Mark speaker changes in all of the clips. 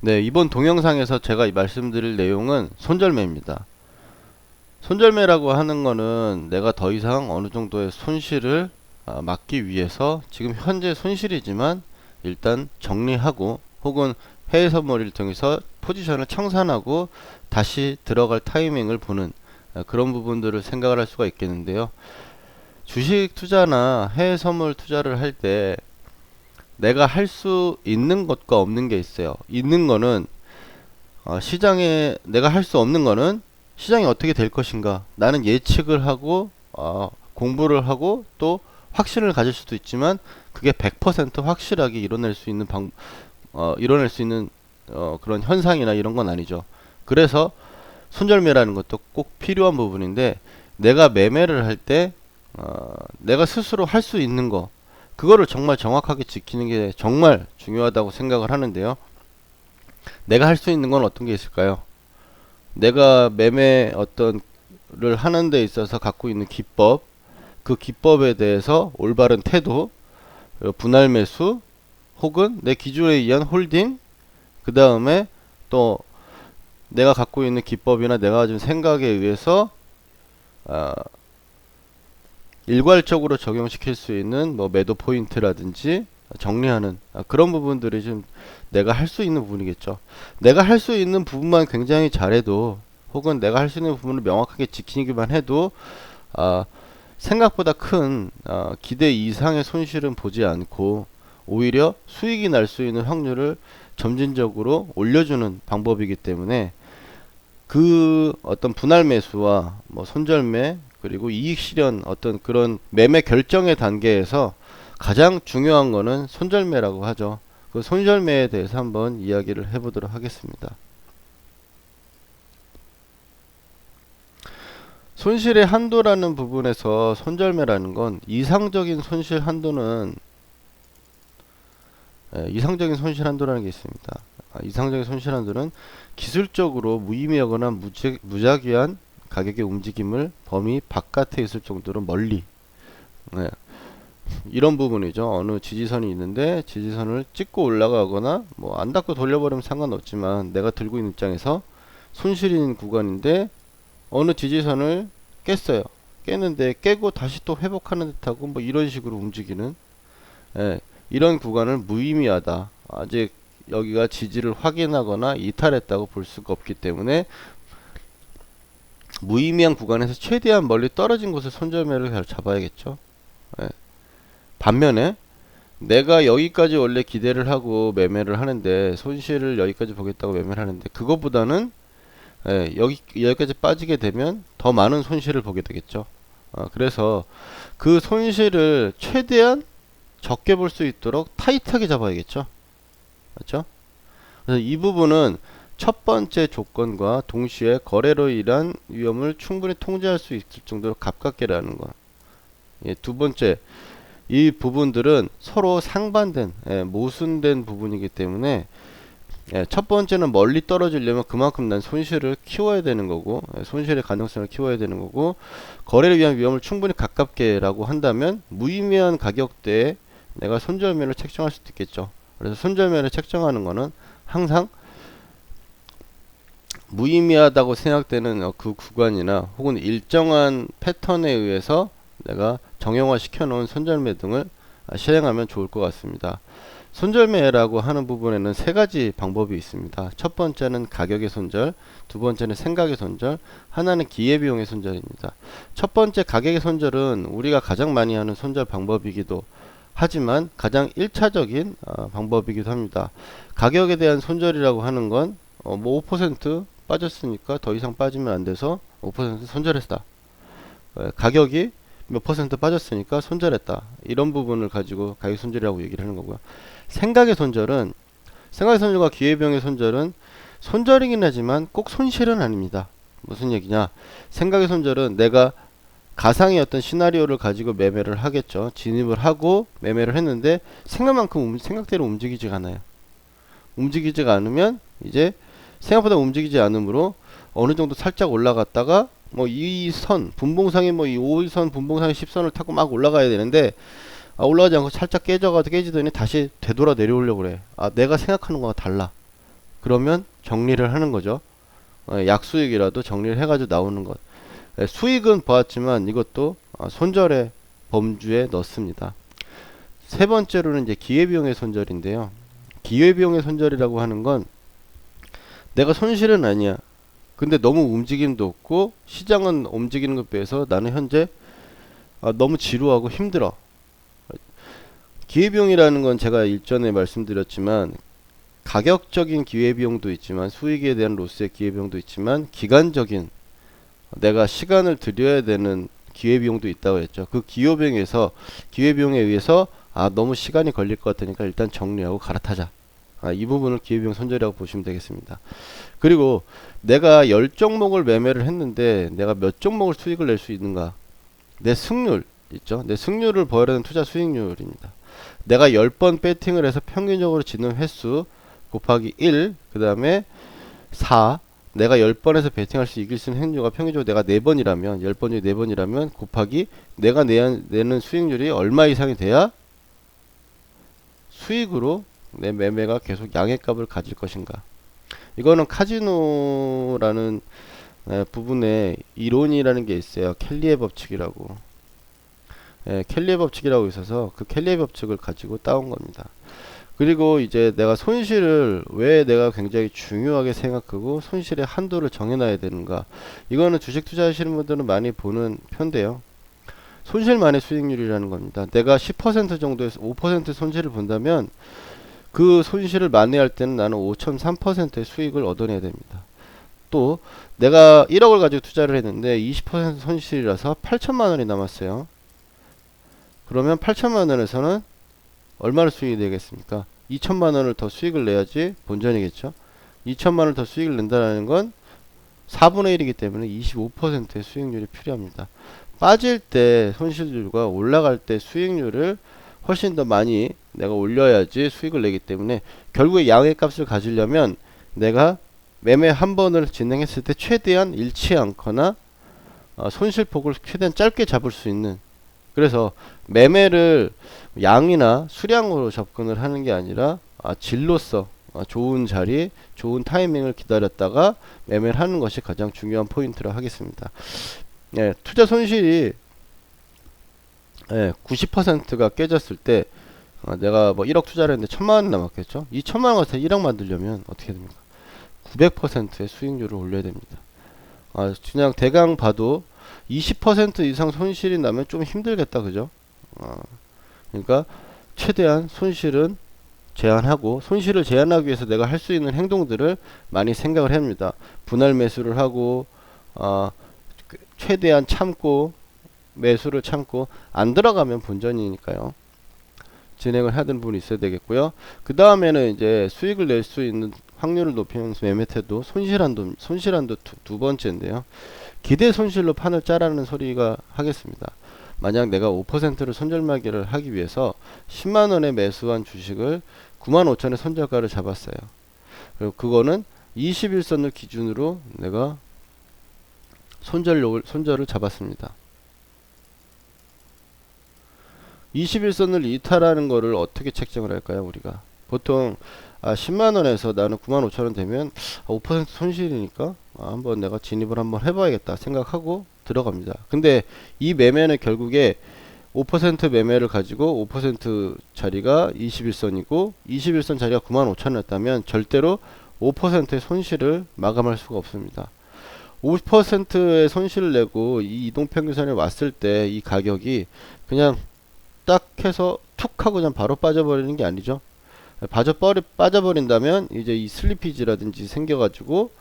Speaker 1: 네, 이번 동영상에서 제가 말씀드릴 내용은 손절매입니다. 손절매라고 하는 거는 내가 더 이상 어느 정도의 손실을 막기 위해서 지금 현재 손실이지만 일단 정리하고 혹은 해외 선물을 통해서 포지션을 청산하고 다시 들어갈 타이밍을 보는 그런 부분들을 생각을 할 수가 있겠는데요. 주식 투자나 해외 선물 투자를 할 때 내가 할 수 있는 것과 없는 게 있어요. 있는 거는 시장에 내가 할 수 없는 거는 시장이 어떻게 될 것인가 나는 예측을 하고 공부를 하고 또 확신을 가질 수도 있지만 그게 100% 확실하게 이뤄낼 수 있는 그런 현상이나 이런 건 아니죠. 그래서 손절매라는 것도 꼭 필요한 부분인데 내가 매매를 할 때 내가 스스로 할 수 있는 거 그거를 정말 정확하게 지키는 게 정말 중요하다고 생각을 하는데요. 내가 할 수 있는 건 어떤 게 있을까요? 내가 매매 를 하는 데 있어서 갖고 있는 기법, 그 기법에 대해서 올바른 태도, 분할 매수, 혹은 내 기준에 의한 홀딩, 그 다음에 또 내가 갖고 있는 기법이나 내가 가진 생각에 의해서 일괄적으로 적용시킬 수 있는 뭐 매도 포인트라든지 정리하는 그런 부분들이 좀 내가 할 수 있는 부분이겠죠. 내가 할 수 있는 부분만 굉장히 잘해도 혹은 내가 할 수 있는 부분을 명확하게 지키기만 해도 생각보다 큰 기대 이상의 손실은 보지 않고 오히려 수익이 날 수 있는 확률을 점진적으로 올려주는 방법이기 때문에 그 어떤 분할 매수와 뭐 손절매 그리고 이익 실현 어떤 그런 매매 결정의 단계에서 가장 중요한 거는 손절매라고 하죠. 그 손절매에 대해서 한번 이야기를 해보도록 하겠습니다. 손실의 한도라는 부분에서 손절매라는 건 이상적인 손실 한도는 이상적인 손실 한도라는 게 있습니다. 이상적인 손실 한도는 기술적으로 무의미하거나 무작위한 가격의 움직임을 범위 바깥에 있을 정도로 멀리 이런 부분이죠. 어느 지지선이 있는데 지지선을 찍고 올라가거나 뭐 안 닿고 돌려버리면 상관없지만 내가 들고 있는 입장에서 손실이 있는 구간인데 어느 지지선을 깼어요. 깼는데 깨고 다시 또 회복하는 듯하고 뭐 이런 식으로 움직이는 이런 구간을 무의미하다. 아직 여기가 지지를 확인하거나 이탈했다고 볼 수가 없기 때문에 무의미한 구간에서 최대한 멀리 떨어진 곳에 손절매를 잡아야겠죠. 반면에 내가 여기까지 원래 기대를 하고 매매를 하는데 손실을 여기까지 보겠다고 매매를 하는데 그거보다는 여기까지 빠지게 되면 더 많은 손실을 보게 되겠죠. 그래서 그 손실을 최대한 적게 볼 수 있도록 타이트하게 잡아야겠죠. 맞죠? 그래서 이 부분은 첫 번째 조건과 동시에 거래로 인한 위험을 충분히 통제할 수 있을 정도로 가깝게라는 거. 두 번째, 이 부분들은 서로 상반된, 모순된 부분이기 때문에 첫 번째는 멀리 떨어지려면 그만큼 난 손실을 키워야 되는 거고 손실의 가능성을 키워야 되는 거고 거래를 위한 위험을 충분히 가깝게 라고 한다면 무의미한 가격대에 내가 손절매를 책정할 수도 있겠죠. 그래서 손절매를 책정하는 거는 항상 무의미하다고 생각되는 그 구간이나 혹은 일정한 패턴에 의해서 내가 정형화 시켜 놓은 손절매 등을 실행하면 좋을 것 같습니다. 손절매라고 하는 부분에는 세 가지 방법이 있습니다. 첫 번째는 가격의 손절, 두 번째는 생각의 손절, 하나는 기회비용의 손절입니다. 첫 번째 가격의 손절은 우리가 가장 많이 하는 손절 방법이기도 하지만 가장 1차적인 방법이기도 합니다. 가격에 대한 손절이라고 하는 건 뭐 5% 빠졌으니까 더 이상 빠지면 안 돼서 5% 손절했다. 가격이 몇 퍼센트 빠졌으니까 손절했다. 이런 부분을 가지고 가격 손절이라고 얘기를 하는 거고요. 생각의 손절과 기회비용의 손절은 손절이긴 하지만 꼭 손실은 아닙니다. 무슨 얘기냐? 생각의 손절은 내가 가상의 어떤 시나리오를 가지고 매매를 하겠죠. 진입을 하고 매매를 했는데 생각대로 움직이지가 않아요. 움직이지가 않으면 이제 생각보다 움직이지 않으므로 어느 정도 살짝 올라갔다가 뭐 이 선 분봉상에 뭐 이 5일선 분봉상에 10선을 타고 막 올라가야 되는데 올라가지 않고 살짝 깨지더니 다시 되돌아 내려오려고 그래. 내가 생각하는 거와 달라. 그러면 정리를 하는 거죠. 약수익이라도 정리를 해가지고 나오는 것. 수익은 보았지만 이것도 손절의 범주에 넣습니다. 세 번째로는 이제 기회비용의 손절인데요. 기회비용의 손절이라고 하는 건 내가 손실은 아니야. 근데 너무 움직임도 없고 시장은 움직이는 것에 비해서 나는 현재 너무 지루하고 힘들어. 기회비용이라는 건 제가 일전에 말씀드렸지만 가격적인 기회비용도 있지만 수익에 대한 로스의 기회비용도 있지만 기간적인 내가 시간을 들여야 되는 기회비용도 있다고 했죠. 그 기회비용에 의해서 너무 시간이 걸릴 것 같으니까 일단 정리하고 갈아타자. 이 부분을 기회비용 손절이라고 보시면 되겠습니다. 그리고 내가 10종목을 매매를 했는데 내가 몇 종목을 수익을 낼 수 있는가? 내 승률 있죠. 내 승률을 보여야 하는 투자 수익률입니다. 내가 10번 배팅을 해서 평균적으로 지는 횟수 곱하기 1, 그 다음에 4, 내가 10번에서 배팅할 수 이길 수 있는 횟수가 평균적으로 내가 4번이라면 10번 중에 4번이라면 곱하기 내가 내는 수익률이 얼마 이상이 돼야 수익으로 내 매매가 계속 양의 값을 가질 것인가. 이거는 카지노라는 부분에 이론이라는 게 있어요. 켈리의 법칙이라고. 켈리의 법칙이라고 있어서 그 켈리의 법칙을 가지고 따온 겁니다. 그리고 이제 내가 손실을 왜 내가 굉장히 중요하게 생각하고 손실의 한도를 정해놔야 되는가. 이거는 주식 투자하시는 분들은 많이 보는 편인데요. 손실만의 수익률이라는 겁니다. 내가 10% 정도에서 5% 손실을 본다면 그 손실을 만회할 때는 나는 5.3%의 수익을 얻어내야 됩니다. 또 내가 1억을 가지고 투자를 했는데 20% 손실이라서 8천만 원이 남았어요. 그러면 8천만 원에서는 얼마를 수익이 되겠습니까? 2천만 원을 더 수익을 내야지 본전이겠죠. 2천만 원을 더 수익을 낸다는 건 4분의 1이기 때문에 25%의 수익률이 필요합니다. 빠질 때 손실률과 올라갈 때 수익률을 훨씬 더 많이 내가 올려야지 수익을 내기 때문에 결국에 양의 값을 가지려면 내가 매매 한 번을 진행했을 때 최대한 잃지 않거나 손실폭을 최대한 짧게 잡을 수 있는, 그래서 매매를 양이나 수량으로 접근을 하는 게 아니라 질로서 좋은 자리, 좋은 타이밍을 기다렸다가 매매를 하는 것이 가장 중요한 포인트라 하겠습니다. 투자 손실이 90%가 깨졌을 때 내가 뭐 1억 투자를 했는데 1000만 원 남았겠죠. 이 1000만 원 가서 1억 만들려면 어떻게 됩니까? 900%의 수익률을 올려야 됩니다. 그냥 대강 봐도 20% 이상 손실이 나면 좀 힘들겠다, 그죠? 그러니까 최대한 손실은 제한하고, 손실을 제한하기 위해서 내가 할 수 있는 행동들을 많이 생각을 합니다. 분할 매수를 하고 최대한 참고, 매수를 참고, 안 들어가면 본전이니까요. 진행을 하던 부분이 있어야 되겠고요. 그 다음에는 이제 수익을 낼 수 있는 확률을 높이면서 매매 태도, 손실한도 두 번째인데요. 기대 손실로 판을 짜라는 소리가 하겠습니다. 만약 내가 5%를 손절매기를 하기 위해서 10만원에 매수한 주식을 95,000원의 손절가를 잡았어요. 그리고 그거는 21선을 기준으로 내가 손절을 잡았습니다. 21선을 이탈하는 거를 어떻게 책정을 할까요, 우리가? 보통 10만원에서 나는 95,000원 되면 5% 손실이니까 한번 내가 진입을 한번 해봐야겠다 생각하고 들어갑니다. 근데 이 매매는 결국에 5% 매매를 가지고 5% 자리가 21선이고 21선 자리가 95,000원이었다면 절대로 5%의 손실을 마감할 수가 없습니다. 50%의 손실을 내고 이 이동평균선에 왔을 때 이 가격이 그냥 딱 해서 툭 하고 그냥 바로 빠져버리는 게 아니죠. 빠져버린다면 이제 이 슬리피지라든지 생겨가지고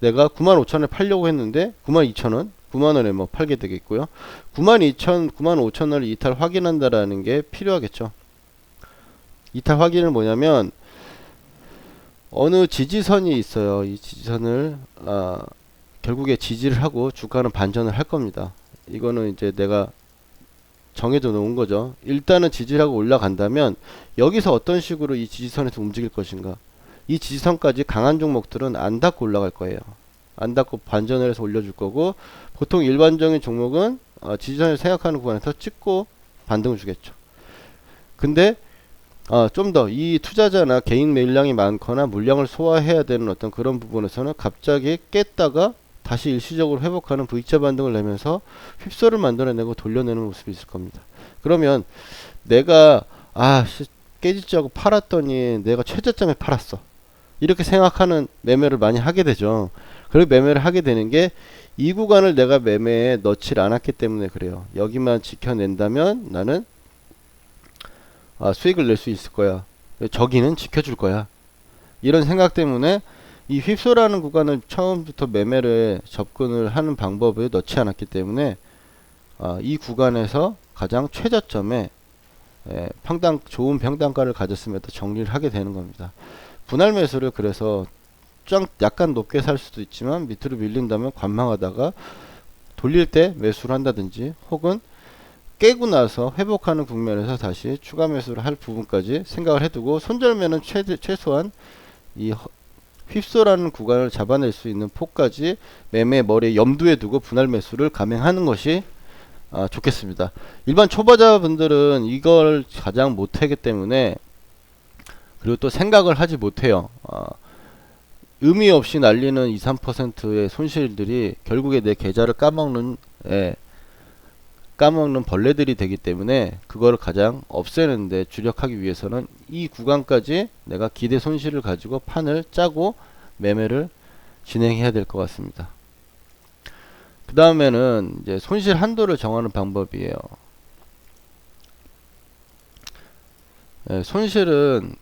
Speaker 1: 내가 95,000원에 팔려고 했는데 92,000원, 9만원에 뭐 팔게 되겠고요. 92,000, 95,000원을 이탈 확인한다라는 게 필요하겠죠. 이탈 확인은 뭐냐면 어느 지지선이 있어요. 이 지지선을 결국에 지지를 하고 주가는 반전을 할 겁니다. 이거는 이제 내가 정해져 놓은 거죠. 일단은 지지를 하고 올라간다면 여기서 어떤 식으로 이 지지선에서 움직일 것인가. 이 지지선까지 강한 종목들은 안 닿고 올라갈 거예요. 안 닿고 반전을 해서 올려줄 거고, 보통 일반적인 종목은 지지선을 생각하는 구간에서 찍고 반등을 주겠죠. 근데 좀 더 이 투자자나 개인 매일량이 많거나 물량을 소화해야 되는 어떤 그런 부분에서는 갑자기 깼다가 다시 일시적으로 회복하는 V자 반등을 내면서 휩소를 만들어내고 돌려내는 모습이 있을 겁니다. 그러면 내가 깨지지 하고 팔았더니 내가 최저점에 팔았어, 이렇게 생각하는 매매를 많이 하게 되죠. 그리고 매매를 하게 되는 게 이 구간을 내가 매매에 넣질 않았기 때문에 그래요. 여기만 지켜낸다면 나는 수익을 낼 수 있을 거야, 저기는 지켜줄 거야, 이런 생각 때문에 이 휩소라는 구간을 처음부터 매매를 접근을 하는 방법에 넣지 않았기 때문에 이 구간에서 가장 최저점에 좋은 평단가를 가졌음에도 정리를 하게 되는 겁니다. 분할 매수를 그래서 약간 높게 살 수도 있지만 밑으로 밀린다면 관망하다가 돌릴 때 매수를 한다든지, 혹은 깨고 나서 회복하는 국면에서 다시 추가 매수를 할 부분까지 생각을 해두고, 손절매는 최소한 이 휩소라는 구간을 잡아낼 수 있는 폭까지 매매 머리에 염두에 두고 분할 매수를 감행하는 것이 좋겠습니다. 일반 초보자분들은 이걸 가장 못하기 때문에, 그리고 또 생각을 하지 못해요. 의미 없이 날리는 2~3%의 손실들이 결국에 내 계좌를 까먹는 벌레들이 되기 때문에, 그거를 가장 없애는데 주력하기 위해서는 이 구간까지 내가 기대 손실을 가지고 판을 짜고 매매를 진행해야 될 것 같습니다. 그 다음에는 이제 손실 한도를 정하는 방법이에요. 손실은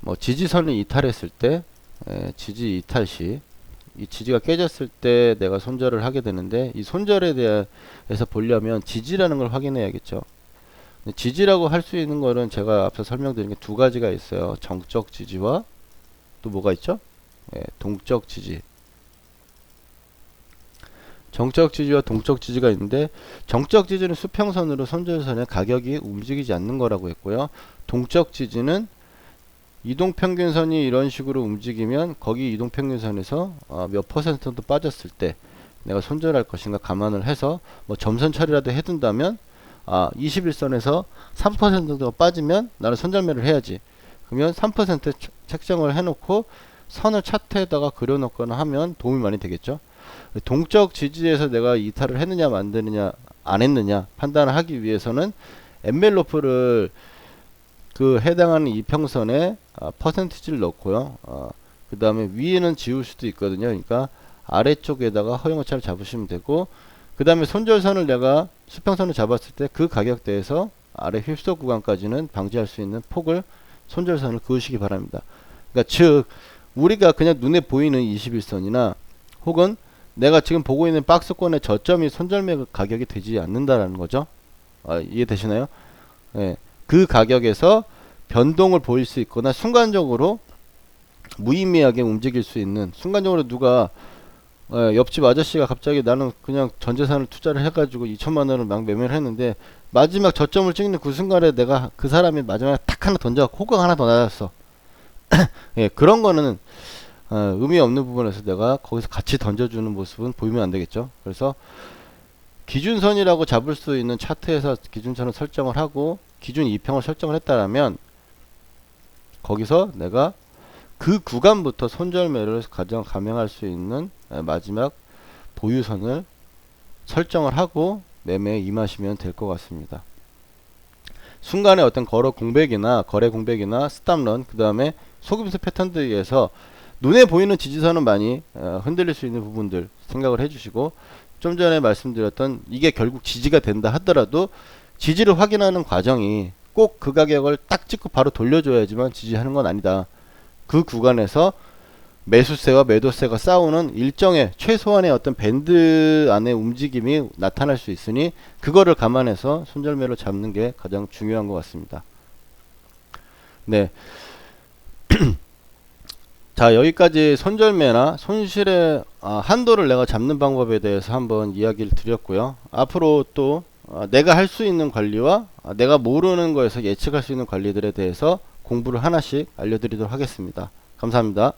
Speaker 1: 뭐 지지선을 이탈했을 때, 지지 이탈 시 이 지지가 깨졌을 때 내가 손절을 하게 되는데, 이 손절에 대해서 보려면 지지라는 걸 확인해야겠죠. 지지라고 할 수 있는 거는 제가 앞서 설명드린 게 두 가지가 있어요. 정적 지지와 또 뭐가 있죠? 동적 지지. 정적 지지와 동적 지지가 있는데, 정적 지지는 수평선으로 손절선의 가격이 움직이지 않는 거라고 했고요. 동적 지지는 이동평균선이 이런 식으로 움직이면 거기 이동평균선에서 몇 퍼센트 정도 빠졌을 때 내가 손절할 것인가 감안을 해서 뭐 점선 처리라도 해둔다면 21선에서 3% 정도가 빠지면 나는 손절매를 해야지. 그러면 3% 책정을 해놓고 선을 차트에다가 그려놓거나 하면 도움이 많이 되겠죠. 동적 지지에서 내가 이탈을 했느냐 만드느냐 안 했느냐 판단을 하기 위해서는 엔벨로프를 그 해당하는 이평선에 퍼센티지를 넣고요. 그 다음에 위에는 지울 수도 있거든요. 그러니까 아래쪽에다가 허용오차를 잡으시면 되고, 그 다음에 손절선을 내가 수평선을 잡았을 때 그 가격대에서 아래 휩소 구간까지는 방지할 수 있는 폭을 손절선을 그으시기 바랍니다. 그러니까 즉 우리가 그냥 눈에 보이는 21선이나 혹은 내가 지금 보고 있는 박스권의 저점이 손절매 가격이 되지 않는다라는 거죠. 이해되시나요? 그 가격에서 변동을 보일 수 있거나 순간적으로 무의미하게 움직일 수 있는, 순간적으로 누가 옆집 아저씨가 갑자기 나는 그냥 전재산을 투자를 해가지고 2천만원을 막 매매를 했는데 마지막 저점을 찍는 그 순간에 내가 그 사람이 마지막에 탁 하나 던져갖고 호가가 하나 더 낮았어. 그런 거는 의미 없는 부분에서 내가 거기서 같이 던져주는 모습은 보이면 안 되겠죠. 그래서 기준선이라고 잡을 수 있는 차트에서 기준선을 설정을 하고 기준 2평을 설정을 했다라면, 거기서 내가 그 구간부터 손절매를 가장 감행할 수 있는 마지막 보유선을 설정을 하고 매매에 임하시면 될 것 같습니다. 순간의 어떤 거래 공백이나 스탑런, 그 다음에 속임수 패턴들에 의해서 눈에 보이는 지지선은 많이 흔들릴 수 있는 부분들 생각을 해주시고, 좀 전에 말씀드렸던 이게 결국 지지가 된다 하더라도 지지를 확인하는 과정이 꼭 그 가격을 딱 찍고 바로 돌려줘야지만 지지하는 건 아니다. 그 구간에서 매수세와 매도세가 싸우는 일정의 최소한의 어떤 밴드 안의 움직임이 나타날 수 있으니 그거를 감안해서 손절매로 잡는 게 가장 중요한 것 같습니다. 네. 자, 여기까지 손절매나 손실의 한도를 내가 잡는 방법에 대해서 한번 이야기를 드렸고요. 앞으로 또 내가 할 수 있는 관리와 내가 모르는 거에서 예측할 수 있는 관리들에 대해서 공부를 하나씩 알려드리도록 하겠습니다. 감사합니다.